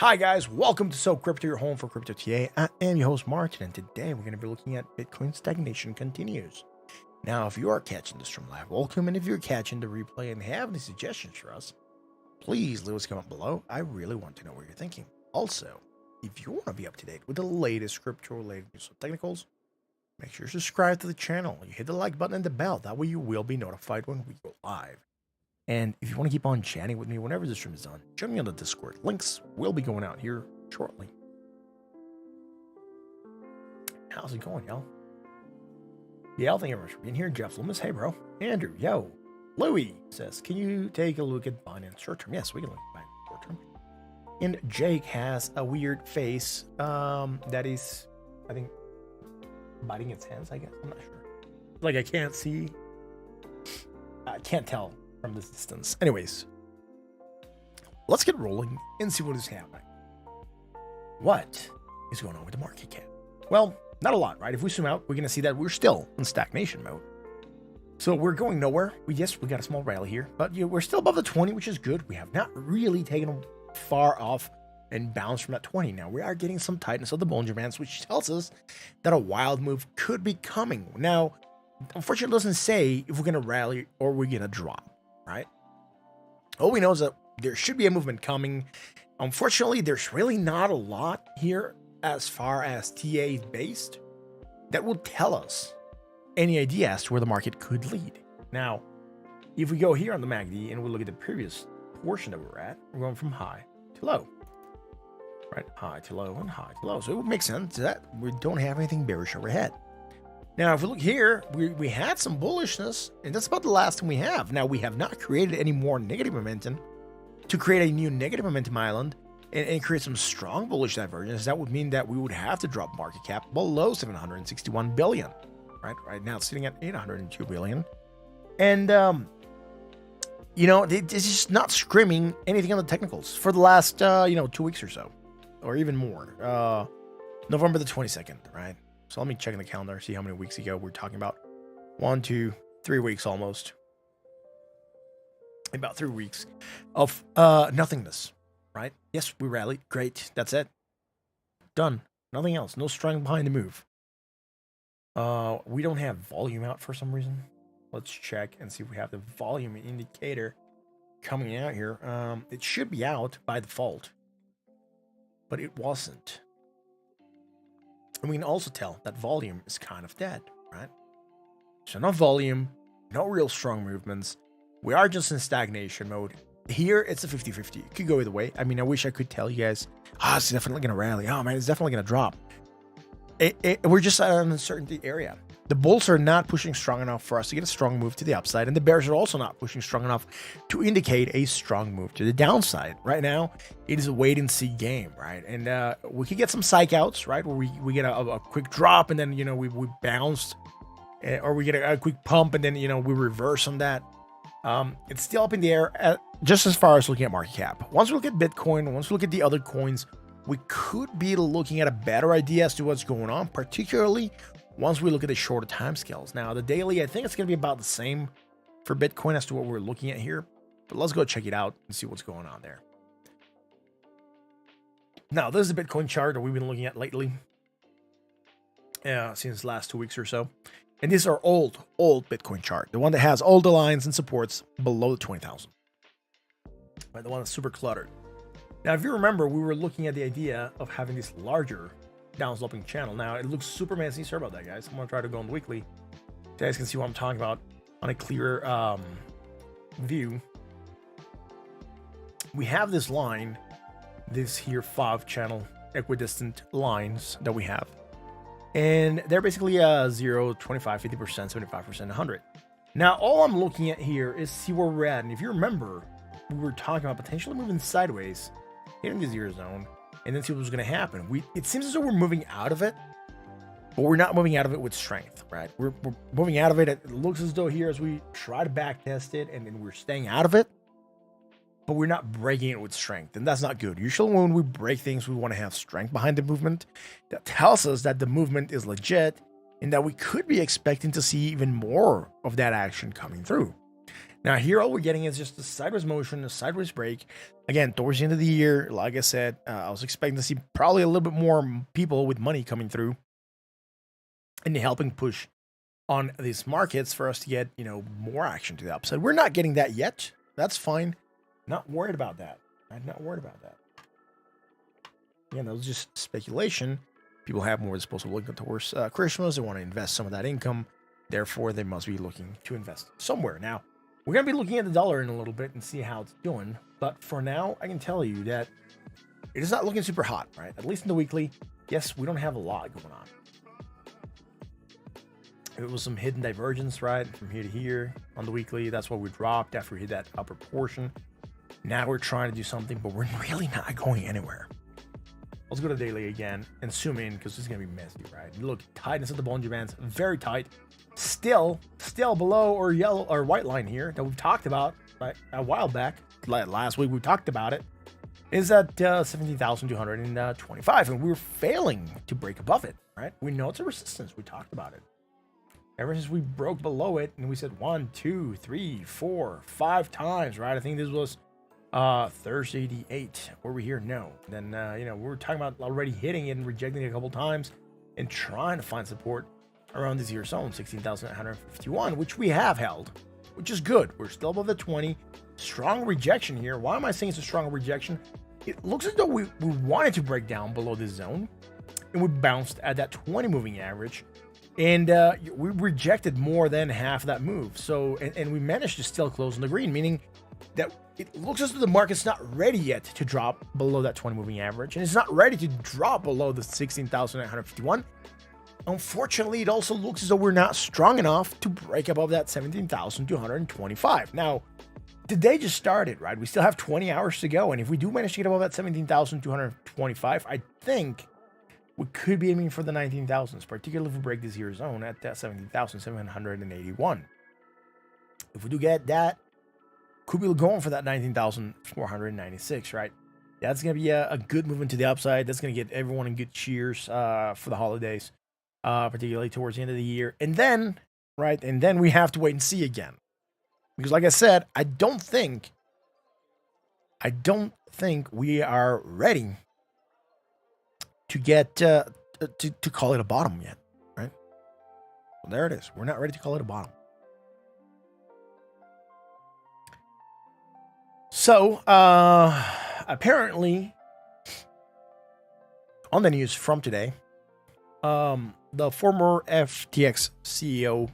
Hi guys, welcome to So Crypto, your home for crypto TA. I am your host Martin, and today we're going to be looking at Bitcoin stagnation continues. Now, if you are catching this from live, welcome, and if you're catching the replay and have any suggestions for us, please leave us a comment below. I really want to know what you're thinking. Also, if you want to be up to date with the latest crypto-related news and technicals, make sure you subscribe to the channel. You hit the like button and the bell. That way you will be notified when we go live. And if you want to keep on chatting with me whenever the stream is done, join me on the Discord. Links will be going out here shortly. How's it going, y'all? Yeah, thank you very much for being here. Jeff Loomis, hey, bro. Andrew, yo. Louis says, can you take a look at Binance short term? Yes, we can look at Binance short term. And Jake has a weird face that is, I think, biting its hands, I guess. I'm not sure. Like, I can't see. I can't tell from this distance. Anyways, let's get rolling and see what is happening. What is going on with the market cap? Well, not a lot, right? If we zoom out, we're going to see that we're still in stagnation mode. So we're going nowhere. Yes, we got a small rally here, but we're still above the 20, which is good. We have not really taken far off and bounced from that 20. Now we are getting some tightness of the Bollinger Bands, which tells us that a wild move could be coming. Now, unfortunately, it doesn't say if we're going to rally or we're going to drop. Right? All we know is that there should be a movement coming. Unfortunately, there's really not a lot here as far as TA is based that will tell us any idea as to where the market could lead. Now, if we go here on the MACD and we look at the previous portion that we're at, we're going from high to low. Right? High to low and high to low. So it would make sense that we don't have anything bearish overhead. Now, if we look here, we had some bullishness, and that's about the last thing we have. Now, we have not created any more negative momentum to create a new negative momentum island and create some strong bullish divergence. That would mean that we would have to drop market cap below 761 billion. Right now, it's sitting at 802 billion. And, it's just not screaming anything on the technicals for the last, 2 weeks or so, or even more. November the 22nd, right? So let me check in the calendar, see how many weeks ago we're talking about. 1, 2, 3 weeks almost. About 3 weeks of nothingness, right? Yes, we rallied. Great. That's it. Done. Nothing else. No strength behind the move. We don't have volume out for some reason. Let's check and see if we have the volume indicator coming out here. It should be out by default, but it wasn't. And we can also tell that volume is kind of dead, right? So no volume, no real strong movements. We are just in stagnation mode. Here, it's a 50-50. It could go either way. I mean, I wish I could tell you guys, it's definitely going to rally. Oh, man, it's definitely going to drop. We're just at an uncertainty area. The bulls are not pushing strong enough for us to get a strong move to the upside, and the bears are also not pushing strong enough to indicate a strong move to the downside. Right now, it is a wait-and-see game, right? And we could get some psych outs, right, where we get a quick drop, and then, we bounced, or we get a quick pump, and then, we reverse on that. It's still up in the air, just as far as looking at market cap. Once we look at Bitcoin, once we look at the other coins, we could be looking at a better idea as to what's going on, particularly once we look at the shorter time scales. Now, the daily, I think it's going to be about the same for Bitcoin as to what we're looking at here. But let's go check it out and see what's going on there. Now, this is the Bitcoin chart that we've been looking at lately. Since the last 2 weeks or so. And these are old Bitcoin chart. The one that has all the lines and supports below the 20,000. Right, the one that's super cluttered. Now, if you remember, we were looking at the idea of having this larger downsloping channel. Now, it looks super messy. Sorry about that, guys. I'm going to try to go on the weekly. You guys can see what I'm talking about on a clearer view. We have this line, this here 5-channel equidistant lines that we have. And they're basically 0, 25, 50%, 75%, 100. Now, all I'm looking at here is see where we're at. And if you remember, we were talking about potentially moving sideways, hitting the 0 zone, and then see what was going to happen. It seems as though we're moving out of it, but we're not moving out of it with strength, right? We're moving out of it. It looks as though here as we try to back test it, and then we're staying out of it, but we're not breaking it with strength, and that's not good. Usually when we break things, we want to have strength behind the movement. That tells us that the movement is legit and that we could be expecting to see even more of that action coming through. Now here, all we're getting is just a sideways motion, a sideways break. Again, towards the end of the year, like I said, I was expecting to see probably a little bit more people with money coming through and helping push on these markets for us to get, more action to the upside. We're not getting that yet. That's fine. Not worried about that. I'm not worried about that. Again, that was just speculation. People have more disposable income towards Christmas. They want to invest some of that income. Therefore, they must be looking to invest somewhere. Now, we're going to be looking at the dollar in a little bit and see how it's doing. But for now, I can tell you that it is not looking super hot, right? At least in the weekly. Yes, we don't have a lot going on. It was some hidden divergence, right? From here to here on the weekly. That's why we dropped after we hit that upper portion. Now we're trying to do something, but we're really not going anywhere. Let's go to daily again and zoom in because it's going to be messy, right? Look, tightness of the Bollinger Bands, very tight. Still below our yellow or white line here that we've talked about right, a while back. Last week we talked about it. Is at 17,225, and we're failing to break above it, right? We know it's a resistance. We talked about it. Ever since we broke below it, and we said 1, 2, 3, 4, 5 times, right? I think this was Thursday the 8th. Were we here? No. Then, we were talking about already hitting it and rejecting it a couple times and trying to find support around this here zone, 16,151, which we have held, which is good. We're still above the 20. Strong rejection here. Why am I saying it's a strong rejection? It looks as though we wanted to break down below this zone, and we bounced at that 20 moving average. And we rejected more than half of that move. So, and we managed to still close on the green, meaning that it looks as though the market's not ready yet to drop below that 20 moving average. And it's not ready to drop below the 16,951. Unfortunately, it also looks as though we're not strong enough to break above that 17,225. Now, the day just started, right? We still have 20 hours to go. And if we do manage to get above that 17,225, I think we could be aiming for the 19,000s, particularly if we break this here zone at that 17,781. If we do get that, could be going for that 19,496, right? That's going to be a good movement to the upside. That's going to get everyone in good cheers for the holidays, particularly towards the end of the year. And then, right, we have to wait and see again. Because like I said, I don't think we are ready to get to call it a bottom yet, right? Well, there it is. We're not ready to call it a bottom. So, apparently, on the news from today, the former FTX CEO,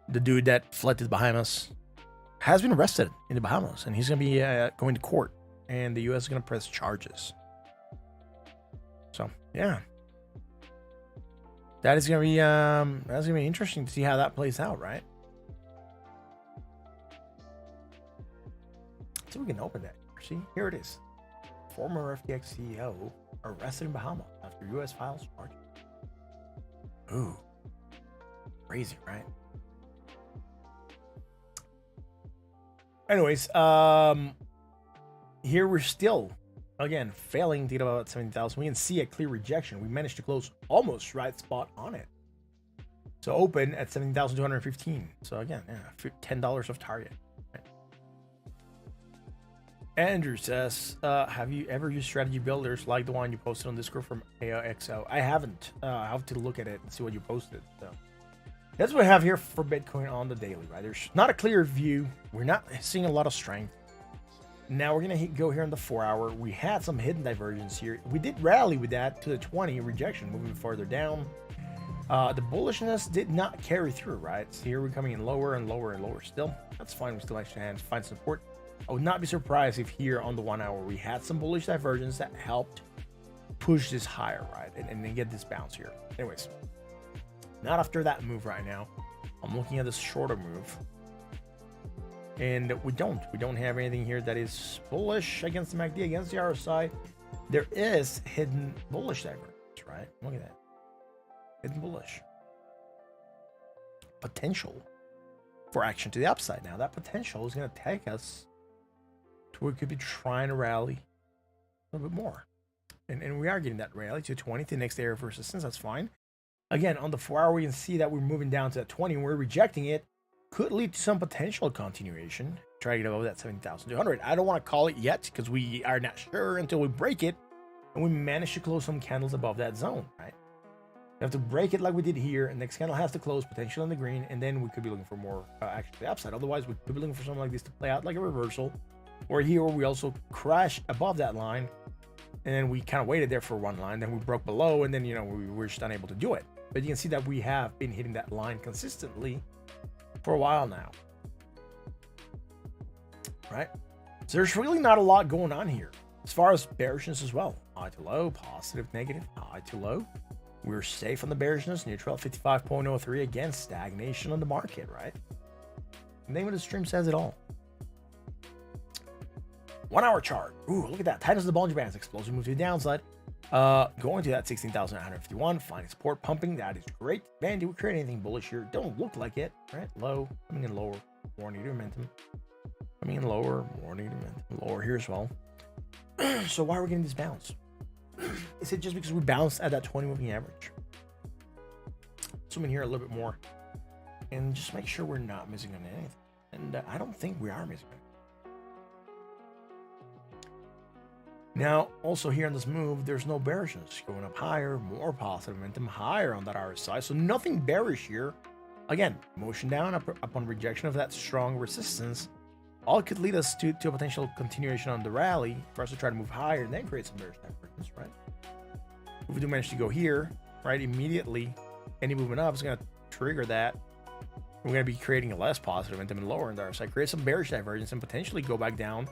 the dude that fled to the Bahamas, has been arrested in the Bahamas, and he's going to be going to court, and the U.S. is going to press charges. So, yeah. That's gonna be interesting to see how that plays out, right? So we can open that. See, here it is. Former FTX CEO arrested in Bahamas after U.S. files charges. Ooh, crazy, right? Anyways, here we're still, again, failing to get about 17,000. We can see a clear rejection. We managed to close almost right spot on it. So open at 17,215. So again, yeah, $10 of target. Right. Andrew says, have you ever used strategy builders like the one you posted on Discord from AOXO? I haven't. I have to look at it and see what you posted. So that's what I have here for Bitcoin on the daily, right? There's not a clear view. We're not seeing a lot of strength. Now we're going to go here in the 4 hour. We had some hidden divergence here. We did rally with that to the 20 rejection, moving further down. The bullishness did not carry through, right? So here we're coming in lower and lower and lower still. That's fine. We still actually find support. I would not be surprised if here on the 1 hour we had some bullish divergence that helped push this higher, right? And then get this bounce here. Anyways, not after that move right now. I'm looking at this shorter move. And we don't have anything here that is bullish against the MACD, against the RSI. There is hidden bullish divergence, right? Look at that. Hidden bullish. Potential for action to the upside. Now, that potential is going to take us to where we could be trying to rally a little bit more. And we are getting that rally to 20 to the next area of resistance. That's fine. Again, on the 4 hour, we can see that we're moving down to that 20 and we're rejecting it. could lead to some potential continuation. Try to get above that 17,200. I don't want to call it yet because we are not sure until we break it and we manage to close some candles above that zone, right? We have to break it like we did here, and next candle has to close potentially in the green, and then we could be looking for more action to the upside. Otherwise, we could be looking for something like this to play out like a reversal, or here where we also crash above that line, and then we kind of waited there for one line, then we broke below, and then we were just unable to do it. But you can see that we have been hitting that line consistently for a while now, right? So there's really not a lot going on here as far as bearishness as well. High to low, positive, negative, high to low. We're safe on the bearishness, neutral at 55.03. Again, stagnation on the market, right? The name of the stream says it all. 1 hour chart. Ooh, look at that. Tightens the Bollinger Bands. Explosive move to the downside. Going to that 16,951. Finding support, pumping. That is great. Man, did we create anything bullish here? Don't look like it, right? Low. Coming in lower. More negative momentum. Coming in lower. More negative momentum. Lower here as well. So why are we getting this bounce? Is it just because we bounced at that 20 moving average? Zoom in here a little bit more and just make sure we're not missing on anything. And I don't think we are missing on anything. Now, also here on this move, there's no bearishness. Going up higher, more positive momentum, higher on that RSI. So nothing bearish here. Again, motion down upon rejection of that strong resistance. All could lead us to a potential continuation on the rally for us to try to move higher and then create some bearish divergence, right? If we do manage to go here, right, immediately, any movement up is going to trigger that. We're going to be creating a less positive momentum and lower in the RSI, create some bearish divergence and potentially go back down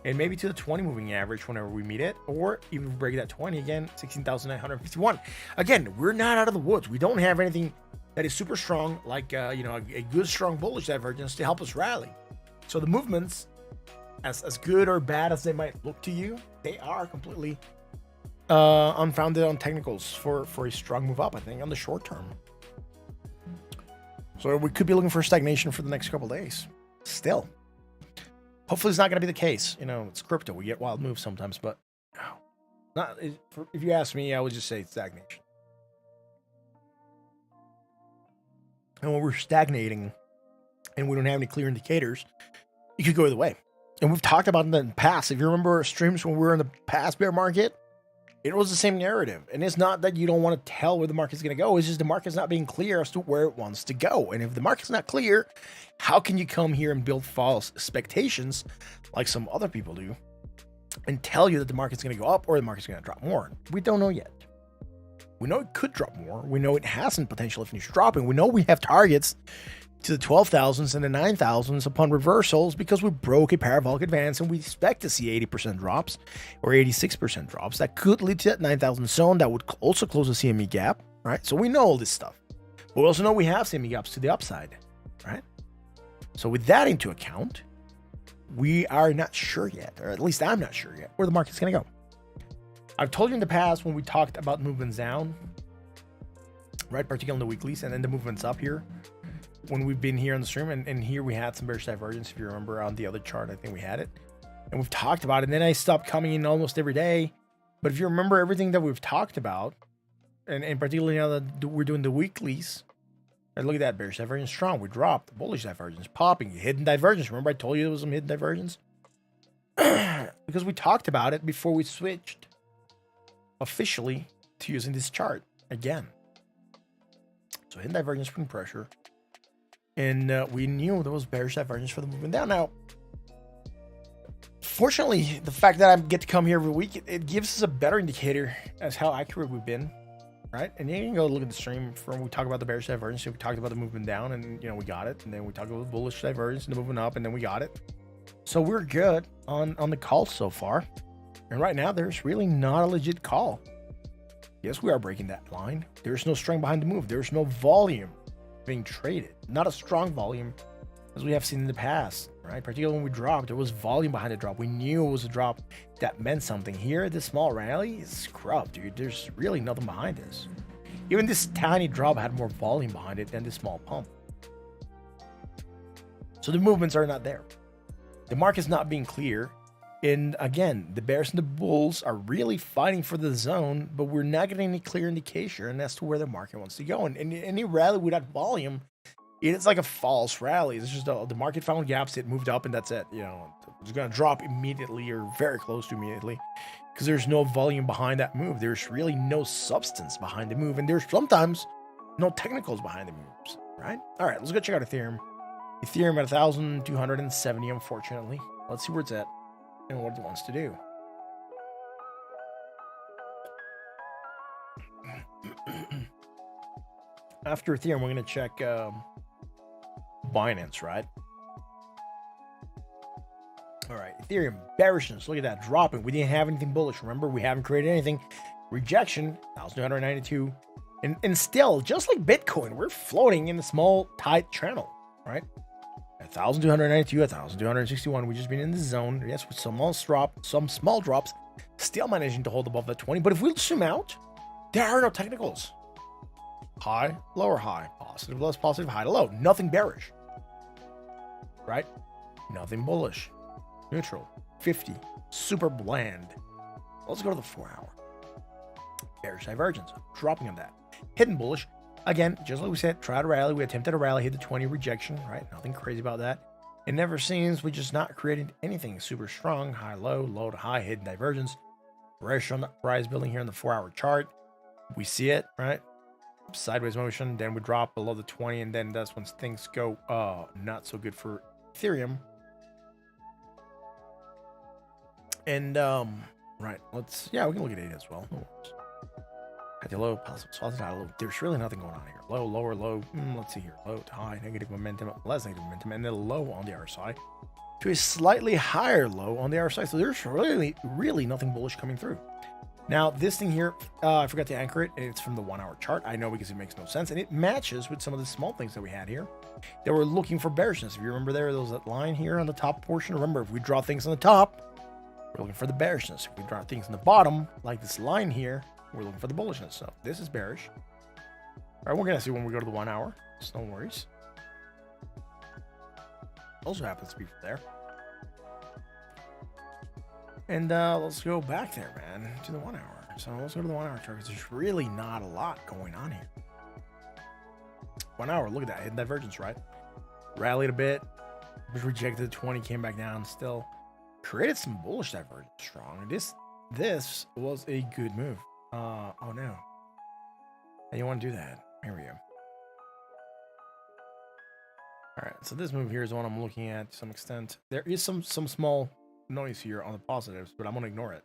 and maybe to the 20 moving average whenever we meet it, or even if we break that 20 again, 16,951. Again, we're not out of the woods. We don't have anything that is super strong, like a good strong bullish divergence to help us rally. So the movements, as good or bad as they might look to you, they are completely unfounded on technicals for a strong move up, I think, on the short term. So we could be looking for stagnation for the next couple of days. Still. Hopefully it's not going to be the case. It's crypto. We get wild moves sometimes, but if you ask me, I would just say stagnation. And when we're stagnating and we don't have any clear indicators, it could go either way. And we've talked about it in the past. If you remember our streams when we were in the past bear market, it was the same narrative. And it's not that you don't want to tell where the market's going to go. It's just the market's not being clear as to where it wants to go. And if the market's not clear, how can you come here and build false expectations like some other people do and tell you that the market's going to go up or the market's going to drop more? We don't know yet. We know it could drop more. We know it hasn't potential if it's dropping. We know we have targets to the 12,000s and the 9,000s upon reversals because we broke a parabolic advance and we expect to see 80% drops or 86% drops. That could lead to that 9,000 zone. That would also close the CME gap, right? So we know all this stuff. But we also know we have CME gaps to the upside, right? So with that into account, we are not sure yet, or at least I'm not sure yet, where the market's going to go. I've told you in the past when we talked about movements down, right, particularly on the weeklies, and then the movements up here, when we've been here on the stream, and here we had some bearish divergence. If you remember on the other chart, I think we had it, and we've talked about it. And then I stopped coming in almost every day. But if you remember everything that we've talked about, and particularly now that we're doing the weeklies, right, look at that bearish divergence strong. We dropped bullish divergence, popping, hidden divergence. Remember I told you there was some hidden divergence because we talked about it before we switched officially to using this chart again. So hidden divergence, putting pressure. And we knew there was bearish divergence for the movement down. Now, fortunately, the fact that I get to come here every week, it gives us a better indicator as how accurate we've been, right? And you can go look at the stream from we talk about the bearish divergence. We talked about the movement down, and we got it. And then we talked about the bullish divergence and the movement up, and then we got it. So we're good on the call so far. And right now, there's really not a legit call. Yes, we are breaking that line. There's no strength behind the move. There's no volume being traded. Not a strong volume as we have seen in the past, right? Particularly when we dropped, there was volume behind the drop. We knew it was a drop that meant something. Here, this small rally is scrubbed, dude. There's really nothing behind this. Even this tiny drop had more volume behind it than this small pump. So the movements are not there. The market's not being clear. And again, the bears and the bulls are really fighting for the zone, but we're not getting any clear indication as to where the market wants to go. And any rally without volume It's like a false rally. It's just the market found gaps, it moved up, and that's it. You know, it's going to drop immediately or very close to immediately because there's no volume behind that move. There's really no substance behind the move, and there's sometimes no technicals behind the moves, right? All right, let's go check out Ethereum. Ethereum at 1,270, unfortunately. Let's see where it's at and what it wants to do. After Ethereum, we're going to check Binance, right? All right, Ethereum, bearishness. Look at that, dropping. We didn't have anything bullish. Remember, we haven't created anything. Rejection, 1,292. And still, just like Bitcoin, we're floating in a small, tight channel, right? 1,292, 1,261. We've just been in the zone. Yes, with some small drops, still managing to hold above the 20. But if we zoom out, there are no technicals. High, lower high, positive, less positive, high to low. Nothing bearish, right? Nothing bullish. Neutral, 50, super bland. Let's go to the 4 hour. Bearish divergence, dropping on that. Hidden bullish. Again, just like we said, try to rally. We attempted a rally, hit the 20 rejection, right? Nothing crazy about that. It never seems we just not created anything super strong. High, low to high, hidden divergence. Pressure on the price building here on the 4 hour chart. We see it, right? Sideways motion, then we drop below the 20, and then that's when things go not so good for Ethereum. And right, we can look at it as well. At the low, positive, high, low. There's really nothing going on here. Low, lower, low. Let's see here. Low to high, negative momentum, less negative momentum, and then low on the other side to a slightly higher low on the other side. So there's really nothing bullish coming through. Now, this thing here, I forgot to anchor it. It's from the 1 hour chart. I know, because it makes no sense. And it matches with some of the small things that we had here that were looking for bearishness. If you remember, there was that line here on the top portion. Remember, if we draw things on the top, we're looking for the bearishness. If we draw things on the bottom, like this line here, we're looking for the bullishness. So this is bearish. All right, we're going to see when we go to the 1 hour. So no worries. Also happens to be there. And let's go back there, man, to the 1 hour. So let's go to the 1 hour chart, because there's really not a lot going on here. 1 hour, look at that, hidden divergence, right? Rallied a bit, was rejected at 20, came back down, still created some bullish divergence strong. This was a good move. Oh no. And you want to do that. Here we go. All right, so this move here is the one I'm looking at to some extent. There is some small noise here on the positives, but I'm gonna ignore it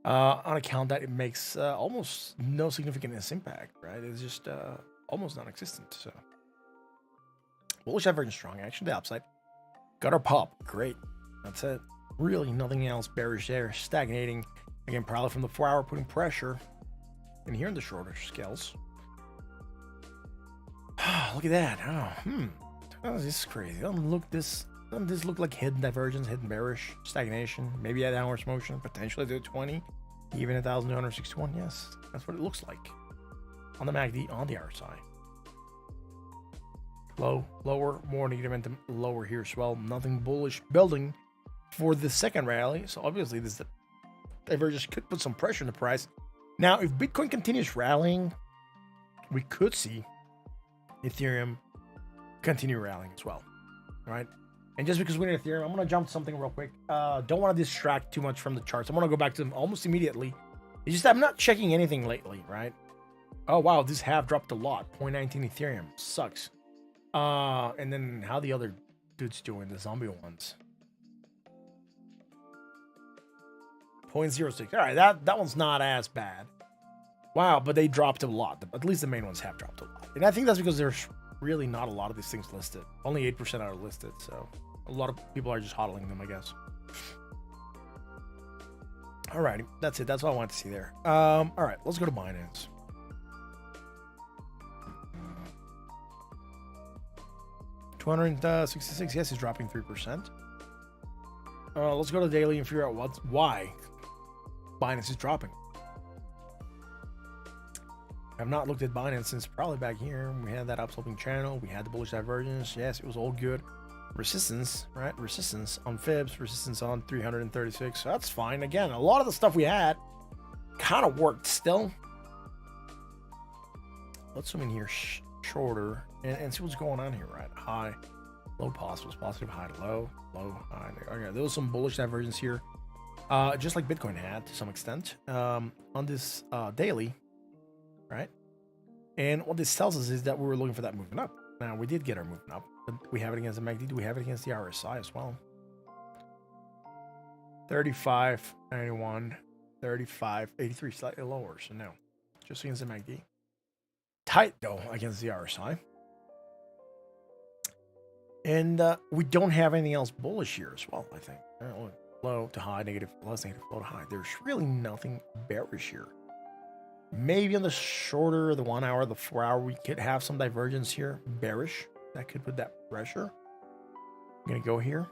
on account that it makes almost no significant impact, right? It's just almost non-existent. So bullish divergence strong, actually the upside. Got our pop, great. That's it. Really nothing else bearish there. Stagnating again, probably from the 4 hour, putting pressure. And here in the shorter scales, look at that. Oh, this is crazy. Doesn't this look like hidden divergence, hidden bearish, stagnation, maybe at downwards motion, potentially to 20, even 1,261? Yes, that's what it looks like on the MACD on the RSI. Low, lower, more negative momentum, lower here as well. Nothing bullish building for the second rally. So obviously this divergence could put some pressure on the price. Now, if Bitcoin continues rallying, we could see Ethereum continue rallying as well, right? And just because we're in Ethereum, I'm going to jump to something real quick. Don't want to distract too much from the charts. I'm going to go back to them almost immediately. It's just that I'm not checking anything lately, right? Oh, wow, this half dropped a lot. 0.19 Ethereum. Sucks. And then how the other dudes doing, the zombie ones. 0.06. All right, that one's not as bad. Wow, but they dropped a lot. At least the main ones have dropped a lot. And I think that's because there's really not a lot of these things listed. Only 8% are listed, so a lot of people are just hodling them, I guess. Alrighty, that's it. That's all I wanted to see there. All right, let's go to Binance. $266. Yes, it's dropping 3%. Let's go to daily and figure out why Binance is dropping. I've not looked at Binance since probably back here. We had that upsloping channel. We had the bullish divergence. Yes, it was all good. Resistance, right? Resistance on Fibs. Resistance on 336. So that's fine. Again, a lot of the stuff we had kind of worked still. Let's zoom in here shorter and see what's going on here, right? High, low, positive, positive, high, low, low, high. Okay, there was some bullish divergence here, just like Bitcoin had to some extent on this daily, right? And what this tells us is that we were looking for that movement up. Now, we did get our movement up, but we have it against the MACD. Do we have it against the RSI as well? 35.91, 35.83, slightly lower. So no, just against the MACD. Tight though against the RSI. And we don't have anything else bullish here as well, I think. Low to high, negative, less negative, low to high. There's really nothing bearish here. Maybe on the shorter, the 1 hour, the 4 hour, we could have some divergence here, bearish. That could put that pressure. I'm gonna go here.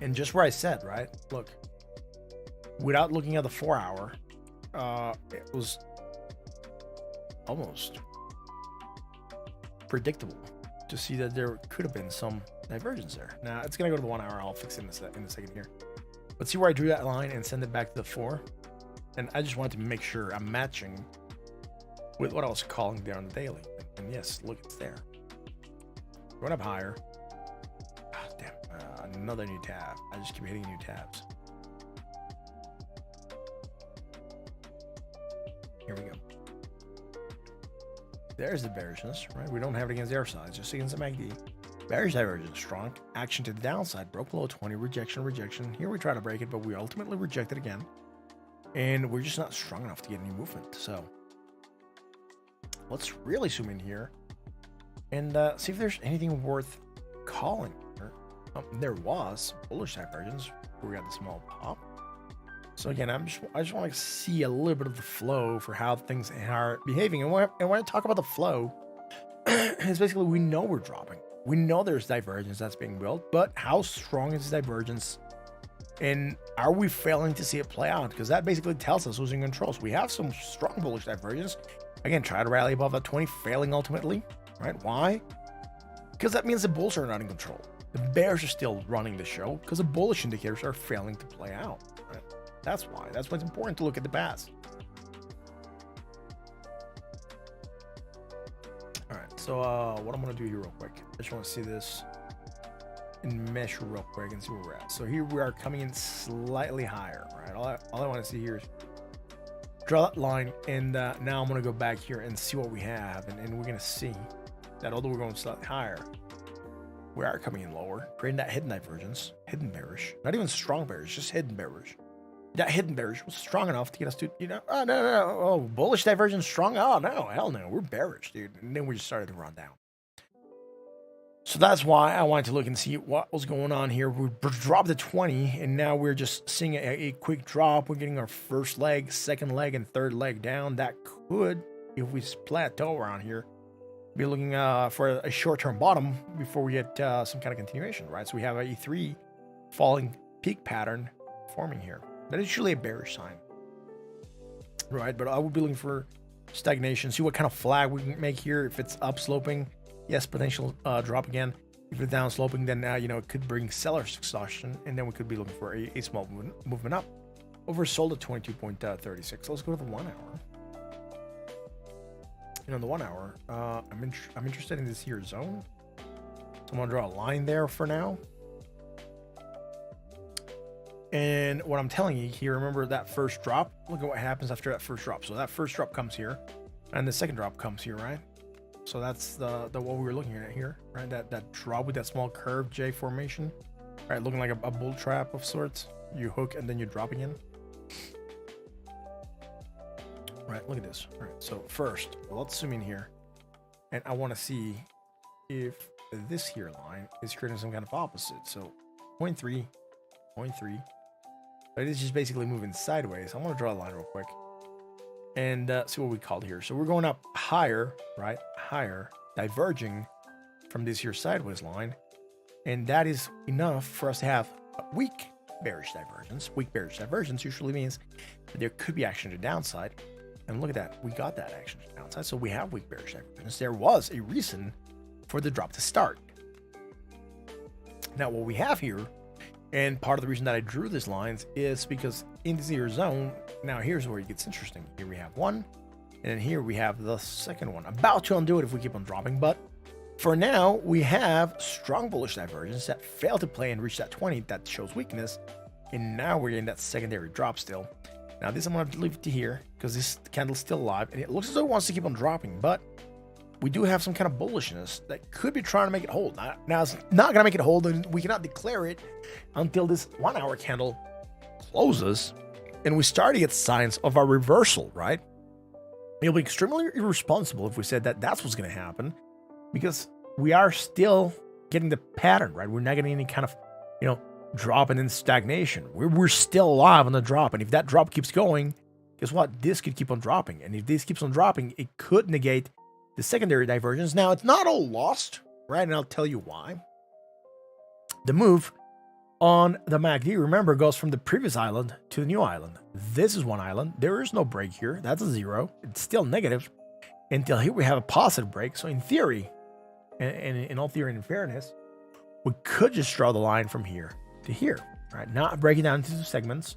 And just where I said, right? Look, without looking at the 4 hour, it was almost predictable to see that there could have been some divergence there. Now it's gonna go to the 1 hour. I'll fix it in a second here. But see where I drew that line and send it back to the 4. And I just wanted to make sure I'm matching with what I was calling there on the daily. And yes, look, it's there. Going up higher. Oh, damn, another new tab. I just keep hitting new tabs. Here we go. There's the bearishness, right? We don't have it against the RSI, just against the MACD. Bearish divergence, strong. Action to the downside, broke below 20, rejection, rejection. Here we try to break it, but we ultimately reject it again. And we're just not strong enough to get any movement. So let's really zoom in here and see if there's anything worth calling here. There was bullish divergence. We got the small pop. So again, I just want to see a little bit of the flow for how things are behaving. And when I talk about the flow, it's basically we know we're dropping. We know there's divergence that's being built, but how strong is this divergence? And are we failing to see it play out? Because that basically tells us who's in control. So we have some strong bullish divergence. Again, try to rally above that 20, failing ultimately, right? Why? Because that means the bulls are not in control. The bears are still running the show because the bullish indicators are failing to play out. Right? That's why. That's why it's important to look at the past. All right. So what I'm going to do here real quick. I just want to see this and measure real quick and see where we're at. So here we are coming in slightly higher, right? All I want to see here is draw that line, and now I'm going to go back here and see what we have, and we're going to see that although we're going slightly higher, we are coming in lower, creating that hidden divergence, hidden bearish, not even strong bearish, just hidden bearish. That hidden bearish was strong enough to get us to, oh, no, oh, bullish divergence strong, oh, no, hell no, we're bearish, dude, and then we just started to run down. So that's why I wanted to look and see what was going on here. We dropped to 20, and now we're just seeing a quick drop. We're getting our first leg, second leg, and third leg down. That could, if we plateau around here, be looking for a short-term bottom before we get some kind of continuation, right? So we have a E3 falling peak pattern forming here. That is usually a bearish sign, right? But I would be looking for stagnation, see what kind of flag we can make here. If it's upsloping, yes, potential drop again. If it's down sloping, then it could bring seller's exhaustion, and then we could be looking for a small movement up. Oversold at 22.36. So let's go to the 1 hour. And on the 1 hour, I'm interested in this here zone. So I'm gonna draw a line there for now. And what I'm telling you here, remember that first drop? Look at what happens after that first drop. So that first drop comes here, and the second drop comes here, right? So that's the what we were looking at here, right? That drop with that small curve J formation, right? Looking like a bull trap of sorts. You hook and then you drop again. Right, look at this. All right, so first, let's zoom in here, and I want to see if this here line is creating some kind of opposite. So 0.3, 0.3. But it is just basically moving sideways. I'm gonna draw a line real quick and see what we called here. So we're going up higher, right? Higher, diverging from this here sideways line. And that is enough for us to have a weak bearish divergence. Weak bearish divergence usually means that there could be action to downside. And look at that. We got that action to downside. So we have weak bearish divergence. There was a reason for the drop to start. Now what we have here, and part of the reason that I drew these lines is because in the zero zone, now here's where it gets interesting. Here we have 1, And then here we have the second one. About to undo it if we keep on dropping. But for now, we have strong bullish divergence that failed to play and reach that 20. That shows weakness. And now we're getting that secondary drop still. Now this I'm going to leave it to here because this candle's still alive. And it looks as though it wants to keep on dropping. But we do have some kind of bullishness that could be trying to make it hold. Now it's not going to make it hold, and we cannot declare it until this 1 hour candle closes and we start to get signs of a reversal, right? It'll be extremely irresponsible if we said that that's what's going to happen, because we are still getting the pattern, right? We're not getting any kind of, drop and then stagnation. We're still alive on the drop, and if that drop keeps going, guess what? This could keep on dropping, and if this keeps on dropping, it could negate the secondary divergence. Now, it's not all lost, right? And I'll tell you why. The move on the MACD, remember, goes from the previous island to the new island. This is one island. There is no break here. That's a 0. It's still negative until here we have a positive break. So in theory, and in all theory and in fairness, we could just draw the line from here to here, right? Not break it down into 2 segments.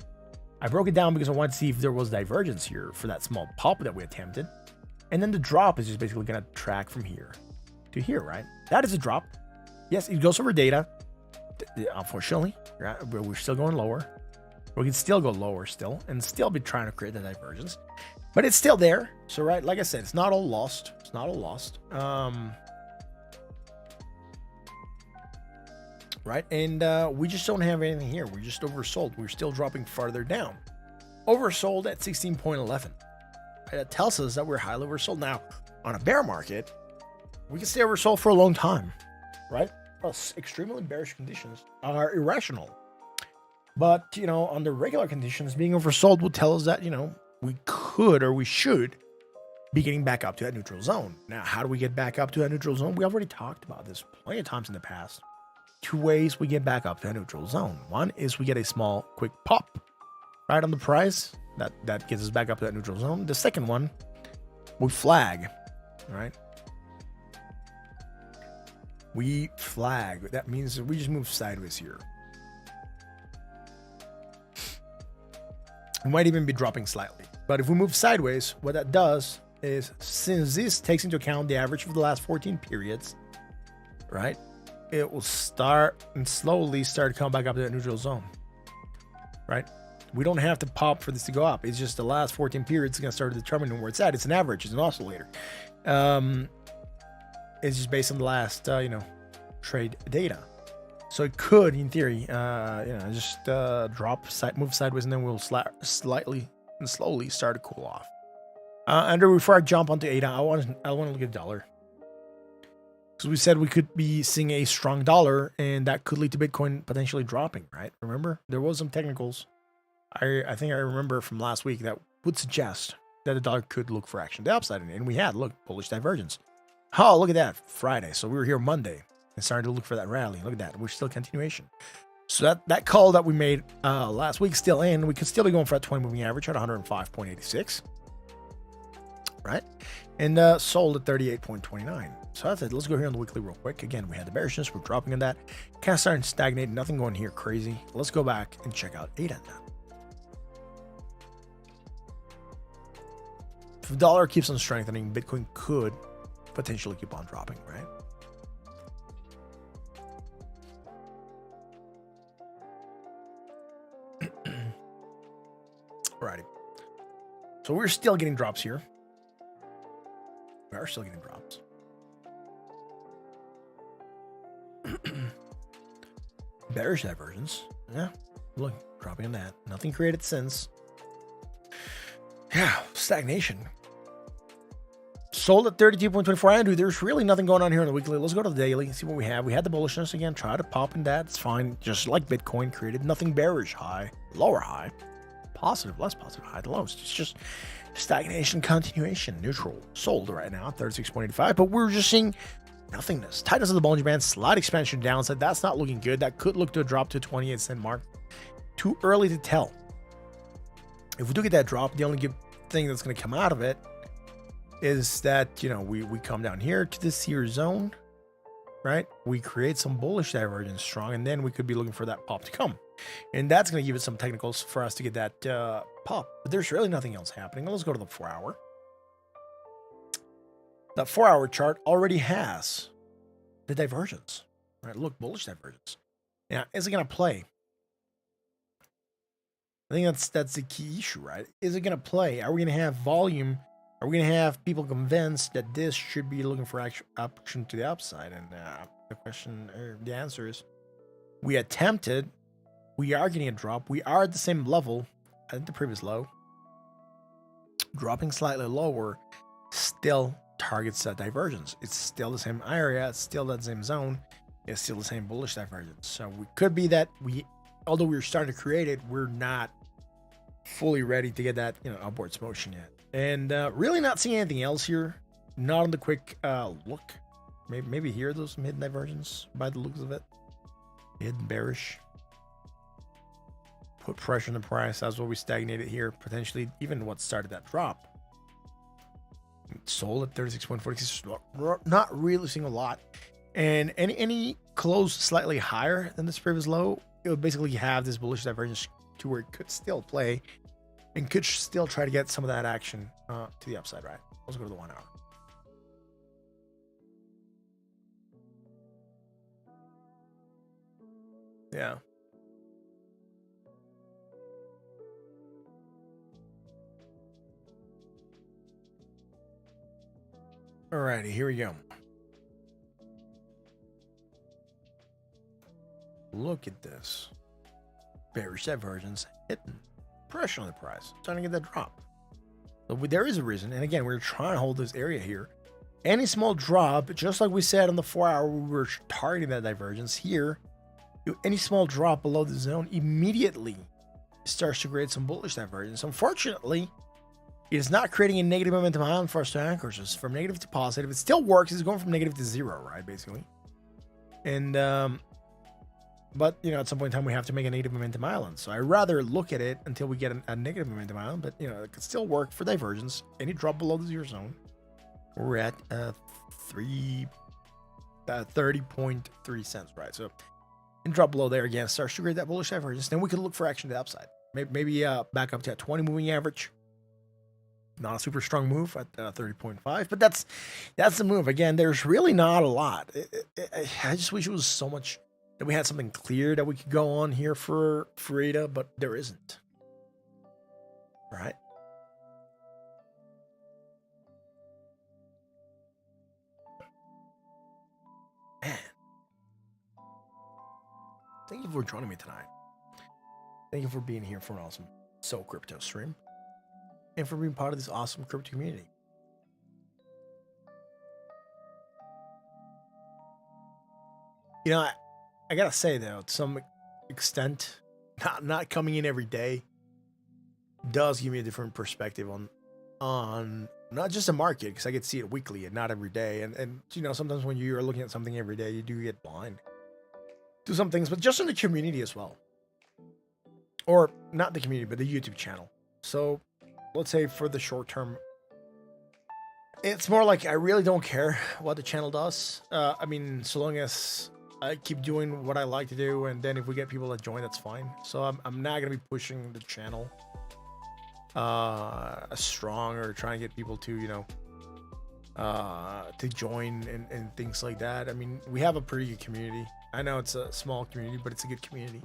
I broke it down because I wanted to see if there was divergence here for that small pop that we attempted. And then the drop is just basically going to track from here to here, right? That is a drop. Yes, it goes over data. Unfortunately, right? We're still going lower. We can still go lower still and still be trying to create the divergence. But it's still there. So, right, like I said, it's not all lost. It's not all lost. Right, and we just don't have anything here. We're just oversold. We're still dropping farther down. Oversold at 16.11. That tells us that we're highly oversold. Now, on a bear market, we can stay oversold for a long time, right? Well, extremely bearish conditions are irrational. But, under regular conditions, being oversold will tell us that, we could or we should be getting back up to that neutral zone. Now, how do we get back up to that neutral zone? We already talked about this plenty of times in the past. 2 ways we get back up to that neutral zone. One is we get a small, quick pop right on the price. That gets us back up to that neutral zone. The second one, we flag, right? We flag. That means we just move sideways here. We might even be dropping slightly. But if we move sideways, what that does is, since this takes into account the average for the last 14 periods, right? It will start and slowly start to come back up to that neutral zone, right? We don't have to pop for this to go up. It's just the last 14 periods is going to start determining where it's at. It's an average. It's an oscillator. It's just based on the last, trade data. So it could, in theory, just move sideways, and then we'll slightly and slowly start to cool off. Andrew, before I jump onto ADA, I want to look at dollar. Because we said we could be seeing a strong dollar, and that could lead to Bitcoin potentially dropping, right? Remember, there was some technicals. I think I remember from last week that would suggest that the dollar could look for action to the upside, and we had, look, bullish divergence. Oh, look at that, Friday. So we were here Monday and started to look for that rally. Look at that, we're still continuation. So that call that we made last week still in. We could still be going for that 20 moving average at 105.86, right? And sold at 38.29. So that's it. Let's go here on the weekly real quick. Again, we had the bearishness. We're dropping in that. Kind of starting to stagnate. Nothing going here crazy. Let's go back and check out ADA now. If the dollar keeps on strengthening, Bitcoin could potentially keep on dropping, right? Alrighty. So we're still getting drops here. We are still getting drops. Bearish divergence. Yeah. Look, dropping in that. Nothing created since. Yeah. Stagnation. Sold at 32.24. Andrew, there's really nothing going on here on the weekly. Let's go to the daily and see what we have. We had the bullishness again. Try to pop in that. It's fine. Just like Bitcoin created nothing bearish high, lower high, positive, less positive high, the lowest. It's just stagnation, continuation, neutral. Sold right now, 36.85. But we're just seeing nothingness. Tightness of the Bollinger Band, slight expansion downside. That's not looking good. That could look to a drop to 28-cent mark. Too early to tell. If we do get that drop, the only good thing that's going to come out of it is that, we come down here to this here zone, right? We create some bullish divergence strong, and then we could be looking for that pop to come. And that's going to give it some technicals for us to get that pop. But there's really nothing else happening. Let's go to the 4 hour. That 4-hour chart already has the divergence. Right? Look, bullish divergence. Now, is it going to play? I think that's the key issue, right? Is it going to play? Are we going to have volume? Are we going to have people convinced that this should be looking for action to the upside? And the question, or the answer is, we attempted. We are getting a drop. We are at the same level as the previous low. Dropping slightly lower still targets that divergence. It's still the same area. It's still that same zone. It's still the same bullish divergence. So we could be that although we're starting to create it, we're not fully ready to get that upwards motion yet. And really not seeing anything else here. Not on the quick look. Maybe here there's some hidden divergence by the looks of it. Hidden bearish. Put pressure on the price. That's what we stagnated here. Potentially even what started that drop. Sold at 36.46. Not really seeing a lot. And any close slightly higher than this previous low, it would basically have this bullish divergence to where it could still play and could still try to get some of that action to the upside, right? Let's go to the 1 hour. Yeah. Alrighty, here we go. Look at this. Bearish divergence, hitting pressure on the price, trying to get that drop. So there is a reason, and again, we're trying to hold this area here. Any small drop, just like we said on the 4 hour, we were targeting that divergence here. Any small drop below the zone immediately starts to create some bullish divergence. Unfortunately, it is not creating a negative momentum island for us to anchor. Just from negative to positive, it still works. It's going from negative to zero, right? Basically, and but at some point in time we have to make a negative momentum island. So I rather look at it until we get a negative momentum island. But it could still work for divergence. Any drop below the zero zone, we're at 30.3 cents, right? So and drop below there again, starts to create that bullish divergence. Then we could look for action to the upside. Maybe back up to a 20 moving average. Not a super strong move at 30.5, but that's the move. Again, there's really not a lot. I just wish it was so much that we had something clear that we could go on here for ADA, but there isn't. Right? Man. Thank you for joining me tonight. Thank you for being here for an awesome So Crypto stream. And for being part of this awesome crypto community. I gotta say though, to some extent, not coming in every day does give me a different perspective on not just the market, because I get to see it weekly and not every day. And sometimes when you're looking at something every day, you do get blind to some things, but just in the community as well. Or not the community, but the YouTube channel. So let's say for the short term, it's more like I really don't care what the channel does. So long as I keep doing what I like to do, and then if we get people that join, that's fine. So I'm not gonna be pushing the channel strong or trying to get people to to join and things like that. We have a pretty good community. I know it's a small community, but it's a good community.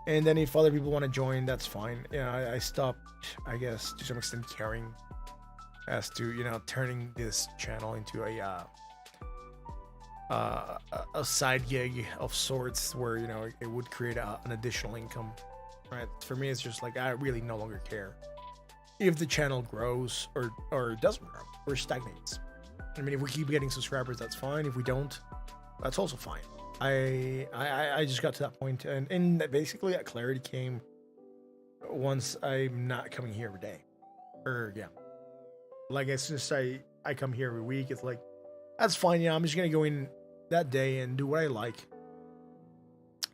And then if other people want to join, that's fine. I stopped, I guess, to some extent caring as to, turning this channel into a side gig of sorts where, it would create an additional income, right? For me, it's just like, I really no longer care if the channel grows or doesn't grow or stagnates. If we keep getting subscribers, that's fine. If we don't, that's also fine. I just got to that point, and basically that clarity came once I'm not coming here every day. Like as soon as I come here every week, it's like, that's fine. I'm just gonna go in that day and do what I like,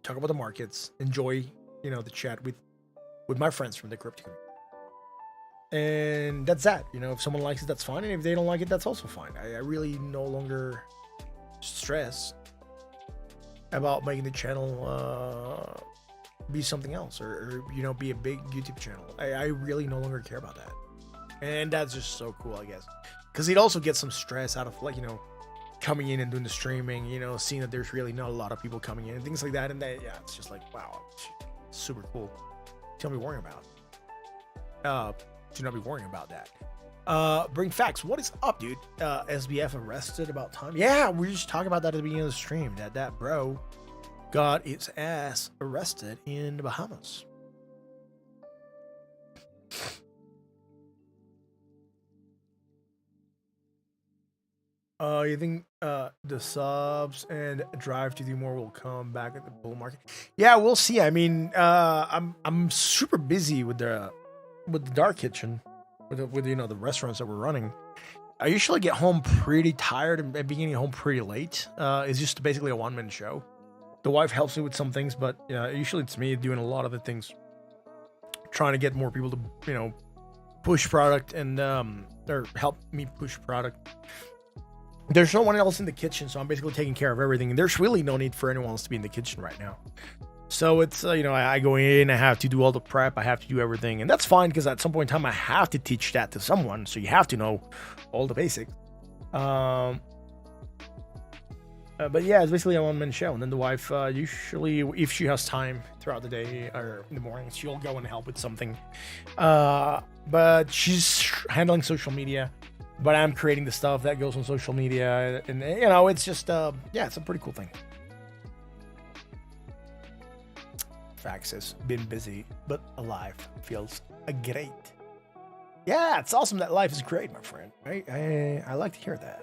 talk about the markets, enjoy the chat with my friends from the crypto community, and that's that. If someone likes it, that's fine, and if they don't like it, that's also fine. I really no longer stress about making the channel be something else or be a big YouTube channel. I really no longer care about that, and that's just so cool, I guess. because he'd also get some stress out of like, you know, coming in and doing the streaming, you know, seeing that there's really not a lot of people coming in and things like that. And that, yeah, it's just like, wow, super cool. Don't be worrying about. Do not be worrying about that. Bring facts. What is up, dude? SBF arrested about time. Yeah, we just talked about that at the beginning of the stream. That bro got its ass arrested in the Bahamas. You think the subs and drive to do more will come back at the bull market? Yeah, we'll see. I mean, I'm super busy with the dark kitchen, with you know, the restaurants that we're running. I usually get home pretty tired and getting home pretty late. It's just basically a one-man show. The wife helps me with some things, but usually it's me doing a lot of the things, trying to get more people to, you know, push product and or help me push product. There's no one else in the kitchen, so I'm basically taking care of everything. And there's really no need for anyone else to be in the kitchen right now. So it's, you know, I go in, I have to do all the prep, I have to do everything. And that's fine, because at some point in time, I have to teach that to someone. So you have to know all the basics. But yeah, it's basically a one-man show. And then the wife, usually, if she has time throughout the day or in the morning, she'll go and help with something. But she's handling social media. But I'm creating the stuff that goes on social media, and you know, it's just yeah, it's a pretty cool thing. Fax has been busy but alive. Feels great. Yeah, it's awesome that life is great, my friend. I like to hear that.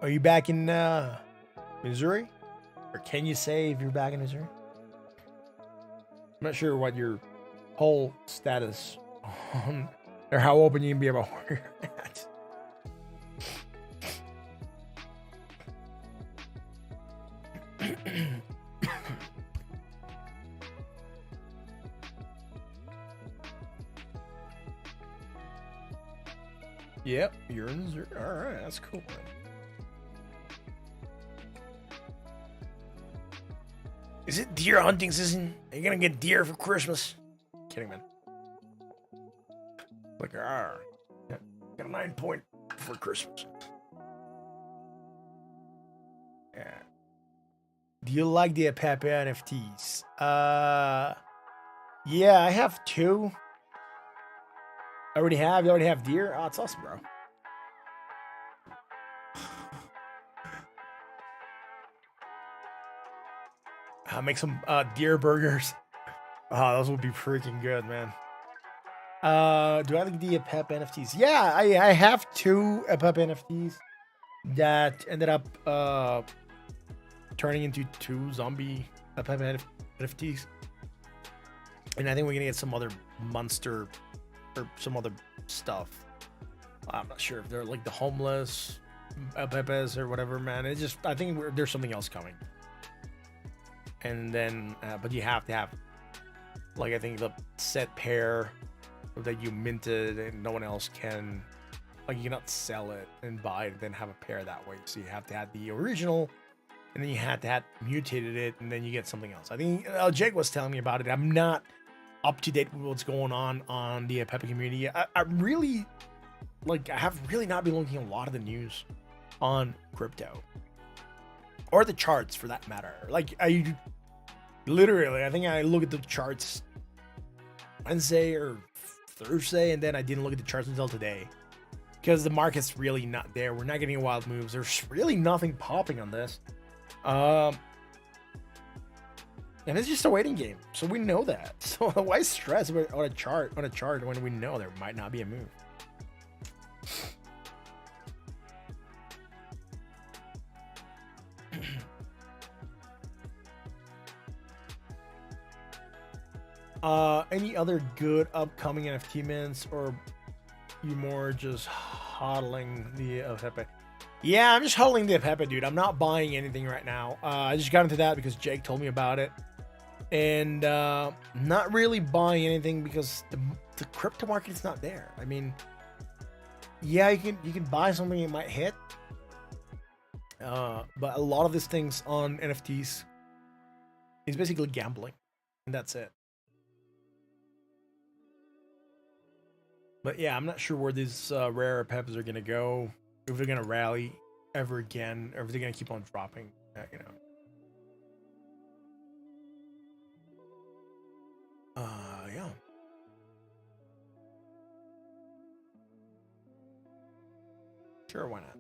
Are you back in Missouri, or can you say if you're back in Missouri? I'm not sure what your whole status on, or how open you can be about where you're at. Yep, you're in Missouri. All right, that's cool, man. Is it deer hunting season? Are you gonna get deer for Christmas? Kidding, man. Like, got a 9 point for Christmas. Yeah. Do you like the APEPE NFTs? Yeah, I have 2. You already have deer? Oh, it's awesome, bro. Make some deer burgers. Oh, those would be freaking good, man. Do I like the APEPE NFTs? Yeah, I have 2 APEPE NFTs that ended up turning into 2 zombie APEPE NFTs. And I think we're gonna get some other monster or some other stuff. I'm not sure if they're like the homeless APEPES or whatever, man. It's just, I think there's something else coming. And then, but you have to have, like, I think the set pair that you minted and no one else can, like, you cannot sell it and buy it and then have a pair that way. So you have to have the original, and then you had to have mutated it, and then you get something else. I think Jake was telling me about it. I'm not up to date with what's going on the APEPE community. I really, like, I have really not been looking at a lot of the news on crypto. Or the charts, for that matter. Like, I think I look at the charts Wednesday or Thursday, and then I didn't look at the charts until today. Because the market's really not there. We're not getting wild moves. There's really nothing popping on this. And it's just a waiting game. So we know that. So why stress on a chart when we know there might not be a move? Any other good upcoming NFT mints, or you more just hodling the APEPE? Yeah, I'm just hodling the APEPE, dude. I'm not buying anything right now. I just got into that because Jake told me about it, and not really buying anything because the crypto market is not there. I mean, yeah, you can buy something it might hit, but a lot of these things on NFTs is basically gambling, and that's it. But yeah, I'm not sure where these rare APEPES are gonna go. If they're gonna rally ever again, or if they're gonna keep on dropping. You know. Yeah. Sure, why not?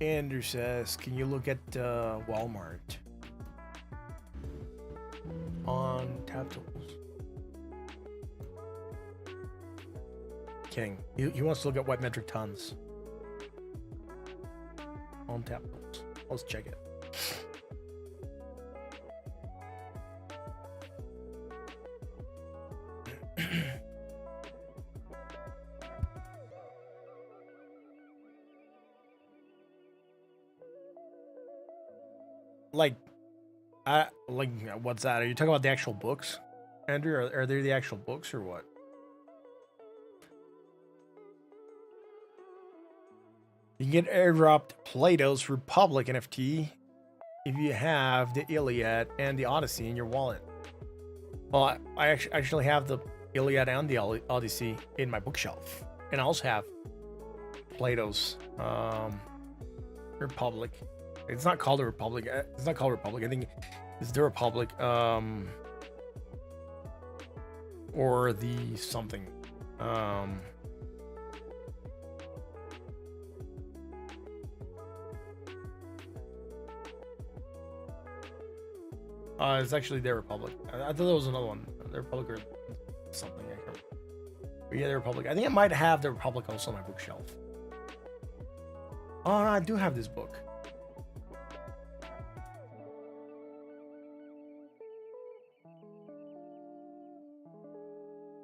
Andrew says, can you look at Walmart on tab tools? Kidding. He wants to look at what metric tons on tab tools. Let's check it. like what's that? Are you talking about the actual books, Andrew? Are they the actual books or what? You can get airdropped Plato's Republic NFT if you have the Iliad and the Odyssey in your wallet. Well, I actually have the Iliad and the Odyssey in my bookshelf, and I also have Plato's Republic. It's not called the Republic. It's not called Republic. I think it's the Republic, or the something. It's actually their Republic. I thought there was another one. The Republic or something. I can't remember. But yeah, the Republic. I think I might have the Republic also on my bookshelf. Oh, no, I do have this book.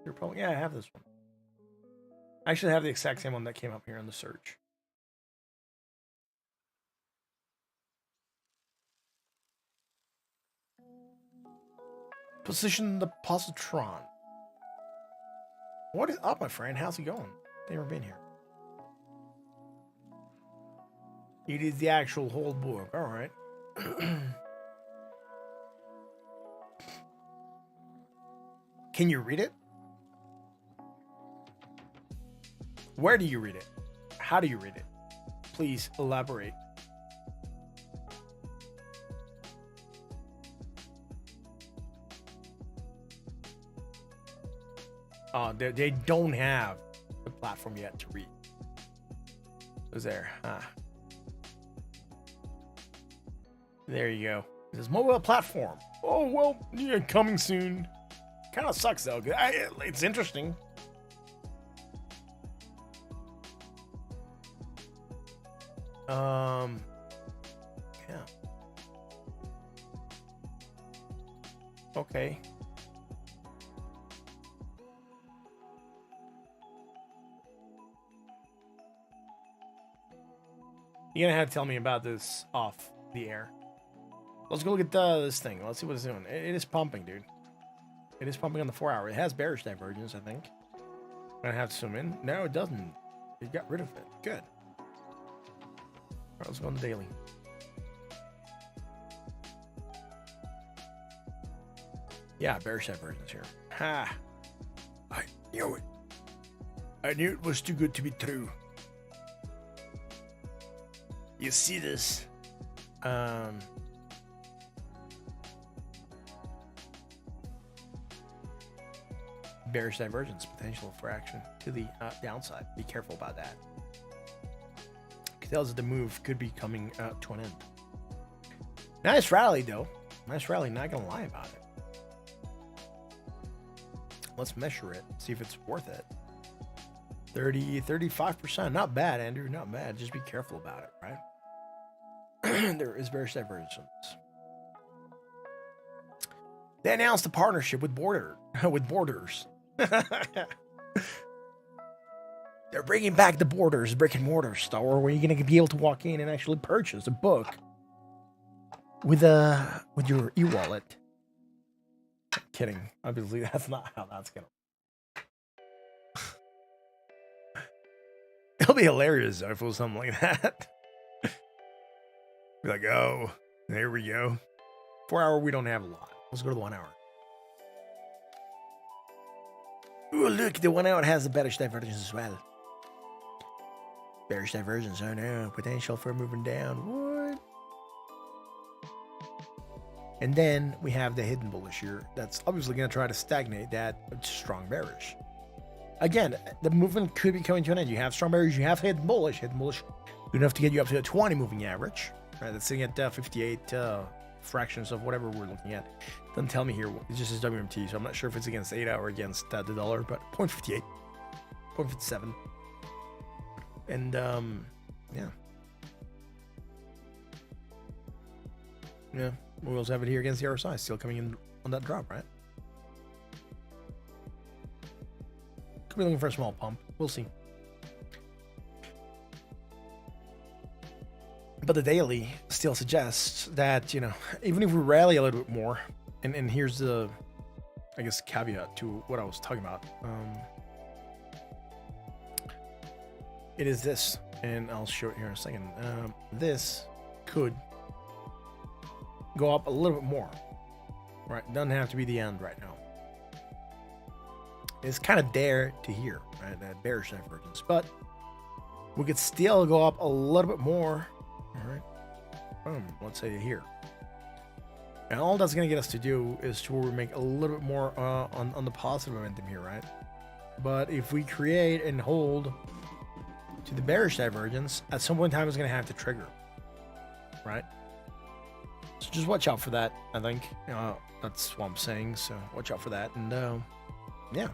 The Republic. Yeah, I have this one. I actually have the exact same one that came up here in the search. Position the positron. What is up, my friend? How's it going? Never been here. It is the actual whole book. All right. Can you read it? Where do you read it? How do you read it? Please elaborate. They don't have the platform yet to read. Who's there? There you go. It says mobile platform. Oh, well, yeah, coming soon. Kind of sucks, though. It's interesting. Yeah. Okay. You're gonna have to tell me about this off the air. Let's go look at this thing. Let's see what it's doing. It is pumping, dude. It is pumping on the 4 hour. It has bearish divergence, I think. I'm gonna have to zoom in. No, it doesn't. It got rid of it. Good. All right, let's go on the daily. Yeah, bearish divergence here. Ha! I knew it. I knew it was too good to be true. You see this? Bearish divergence potential for action to the downside. Be careful about that. It tells that the move could be coming to an end. Nice rally, though. Nice rally. Not gonna lie about it. Let's measure it. See if it's worth it. 35%. Not bad, Andrew. Not bad. Just be careful about it, right? There is bearish divergence. They announced a partnership with Borders. They're bringing back the Borders brick and mortar store where you're going to be able to walk in and actually purchase a book with your e-wallet. Kidding. Obviously, that's not how that's going to still be hilarious if it was something like that. Be like, oh, there we go. 4 hour, we don't have a lot. Let's go to the 1 hour. Ooh, look, the 1 hour has the bearish divergence as well. Bearish divergence, oh no, potential for moving down. What? And then we have the hidden bullish here. That's obviously going to try to stagnate that strong bearish. Again, the movement could be coming to an end. You have strong bearish, you have hidden bullish. Hidden bullish, good enough to get you up to a 20 moving average. Right, that's sitting at 58 fractions of whatever we're looking at. Doesn't tell me here. It just says WMT, so I'm not sure if it's against 8 hour against the dollar, but 0.58, 0.57. And yeah. We also have it here against the RSI, still coming in on that drop, right? Could be looking for a small pump. We'll see. But the daily still suggests that, even if we rally a little bit more, and here's the, I guess, caveat to what I was talking about. It is this, and I'll show it here in a second. This could go up a little bit more, right? Doesn't have to be the end right now. It's kind of there to here, right? That bearish divergence, but we could still go up a little bit more. All right, boom, let's say here. And all that's going to get us to do is to make a little bit more on the positive momentum here, right? But if we create and hold to the bearish divergence, at some point in time it's going to have to trigger, right? So just watch out for that, I think. That's what I'm saying, so watch out for that. And yeah.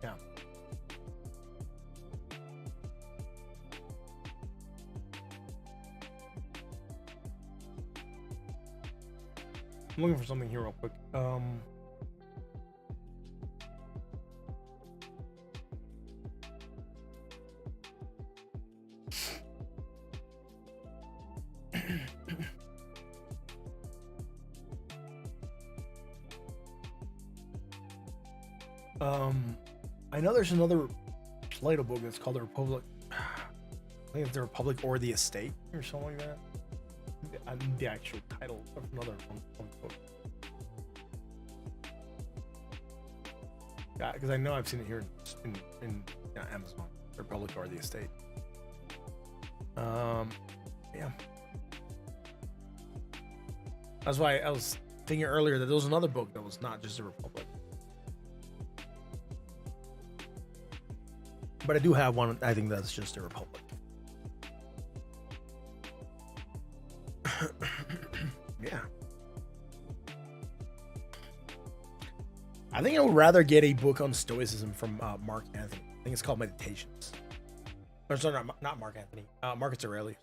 Yeah. I'm looking for something here real quick. I know there's another Plato book that's called The Republic. I think it's The Republic or The Estate or something like that. I need the actual title of another one book. Yeah, because I know I've seen it here in Amazon. The Republic or The Estate. Yeah. That's why I was thinking earlier that there was another book that was not just The Republic. But I do have one, I think that's just The Republic. Yeah. I think I would rather get a book on Stoicism from Mark Anthony. I think it's called Meditations. Or sorry, not Mark Anthony. Marcus Aurelius.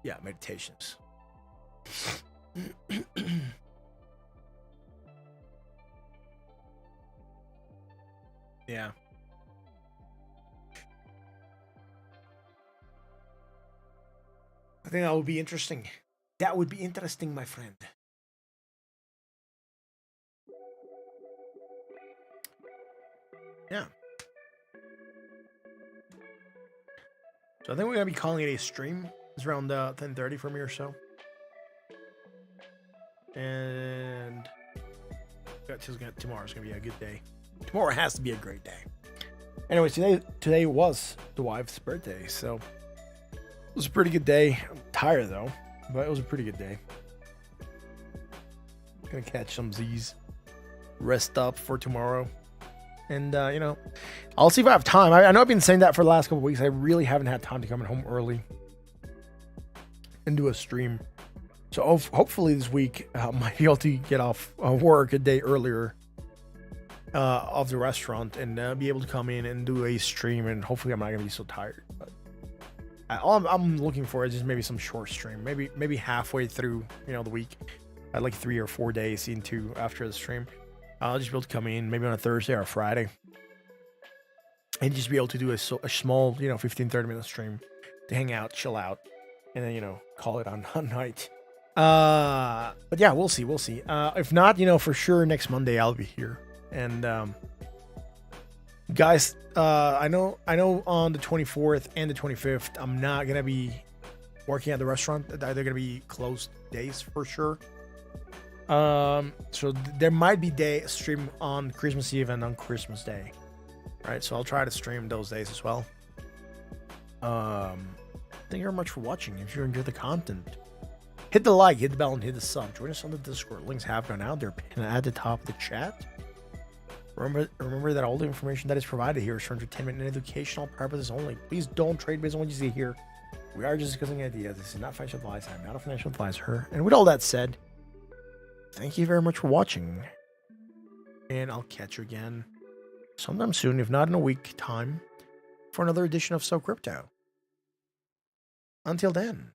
Yeah, Meditations. Yeah. I think that would be interesting. That would be interesting, my friend. Yeah. So I think we're going to be calling it a stream. It's around 10:30 for me or so. And tomorrow's going to be a good day. Tomorrow has to be a great day. Anyways, today was the wife's birthday, so was a pretty good day. I'm tired though, but it was a pretty good day. Gonna catch some Z's, rest up for tomorrow, and I'll see if I have time. I know I've been saying that for the last couple of weeks. I really haven't had time to come home early and do a stream. So hopefully this week I might be able to get off work a day earlier of the restaurant and be able to come in and do a stream. And hopefully I'm not gonna be so tired. But all I'm looking for is just maybe some short stream, maybe halfway through the week, like 3 or 4 days into after the stream. I'll just be able to come in maybe on a Thursday or a Friday and just be able to do a small 15-30 minute stream to hang out, chill out, and then call it on night. But yeah, we'll see. If not, for sure next Monday I'll be here. And guys, I know on the 24th and the 25th I'm not gonna be working at the restaurant. They're gonna be closed days for sure. So there might be stream on Christmas Eve and on Christmas Day. Right, so I'll try to stream those days as well. Thank you very much for watching. If you enjoyed the content, hit the like, hit the bell, and hit the sub. Join us on the Discord. Links have gone out. They're pinned at the top of the chat. Remember that all the information that is provided here is for entertainment and educational purposes only. Please don't trade based on what you see here. We are just discussing ideas. This is not financial advice. I'm not a financial advisor. And with all that said, thank you very much for watching. And I'll catch you again sometime soon, if not in a week time, for another edition of So Crypto. Until then.